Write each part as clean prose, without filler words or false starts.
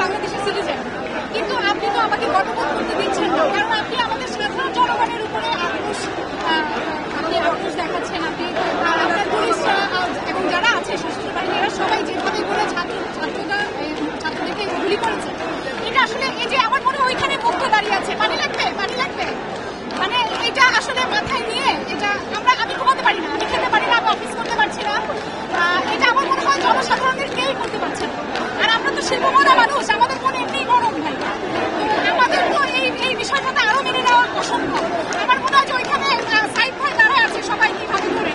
বাংলাদেশের সিটিজেন, কিন্তু আপনি তো আমাকে গঠবোধ করতে দিচ্ছেন না, কারণ আপনি আমাদের সাধারণ জনগণের উপরে আপনি আক্রোশ দেখাচ্ছেন। আপনি আপনার পুলিশরা এবং যারা আছে সশস্ত্র বাহিনী এরা সবাই যেভাবে করে ছাত্রদেরকে গুলি করেছে, এটা আসলে এই যে আমার মনে হয় ওইখানে মুক্ত দাঁড়িয়ে আছে, পানি লাগবে মানে এটা আসলে মাথায় নিয়ে এটা আমি ঘুমাতে পারি না, আমি খেতে পারি না, আমি অফিস করতে পারছি না। এটা আমার মনে হয় জনসাধারণের কেউই করতে পারছে না। আর আমরা তো শিল্পমনা মানুষ, আমাদের মনে এমনি গরম ভাই, আমাদের তো এই বিষয়টাতে আরো মেনে নেওয়া অসম্ভব। আমার মনে হয় যে ওইখানে সাইড ভাই দাঁড়ায় আছে সবাই কিভাবে করে,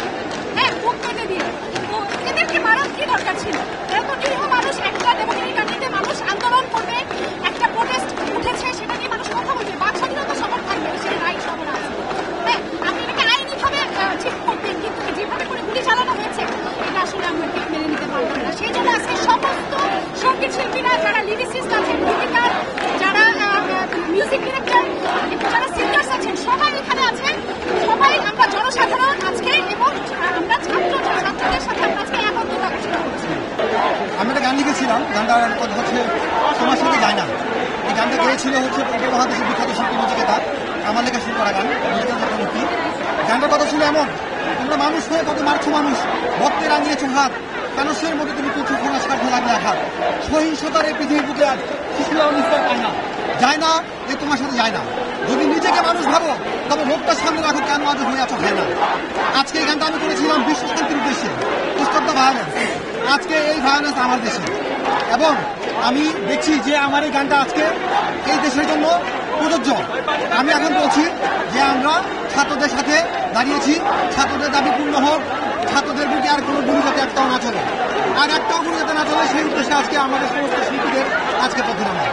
হ্যাঁ, বুক কেটে দিয়ে। তো এদেরকে মারার কি দরকার ছিল? এরা তো নিরীহ মানুষ, একটা ডেমোক্রেটিক কান্ট্রিতে মানুষ আন্দোলন করবে, একটা প্রোটেস্ট উঠেছে, সেটা নিয়ে মানুষ কথা বলবে, বাক স্বাধীনতা সবার থাকবে, সেই রাইট সবার আছে। হ্যাঁ, আপনি এটাকে আইনিভাবে ঠিক করবেন, কিন্তু যেভাবে করে গুলি চালানো হয়েছে এটা আসলে আমরা মেনে নিতে পারবো না। সেই জন্য আজকে সমস্ত সঙ্গীত শিল্পীরা, যারা লিরিসিস্ট আছেন, গীতিকার, যারা মিউজিক ডিরেক্টর, যারা সিঙ্গার্স আছেন, সবাই এখানে আছেন। সবাই আমরা জনসাধারণ আজকে, এবং আমরা ছাত্রদের সাথে আমরা আজকে একত্র প্রকাশ করছি। আমি একটা গান লিখেছিলাম, গানটার কথা হচ্ছে তোমার সাথে যায় না। এই গানটা গেয়েছিল হচ্ছে উপমহাদেশের বিখ্যাত শিল্পী নচিকেতা, আমার লেখা শুরু করা গান নচিকেতা চক্রবর্তী। গানটার কথা ছিল এমন: তোমরা মানুষ হয়ে কত মারছো মানুষ, ভক্তে রাঙিয়েছো হাত, মানুষের মধ্যে তুমি প্রচুর খোনা স্বার্থ লাগলে আঘাত। সহিংসতার এই পৃথিবীর বুকে আজ শিশুরাও নিস্তার পায় না, যায় না, এ তোমার সাথে যায় না। যদি নিজেকে মানুষ ভাবো তবে লোকটা সামনে রাখো, কেন আজ হয়ে আছো হয় না। আজকে এই গানটা আমি করেছিলাম বিশ্ব শান্তির উদ্দেশ্যে, স্টপ দ্য ভায়োলেন্স। আজকে এই ভায়োলেন্স আমার দেশে, এবং আমি দেখছি যে আমার এই গানটা আজকে এই দেশের জন্য প্রযোজ্য। আমি এখন বলছি যে আমরা ছাত্রদের সাথে দাঁড়িয়েছি, ছাত্রদের দাবি পূর্ণ হোক, ছাত্রদের বুকে আর কোনো গুলি যাতে একটাও না চলে, আর একটাও গুলি যাতে না চলে, সেই উদ্দেশ্যে আজকে আমাদের সমস্ত শিল্পীদের আজকে পথে নামা।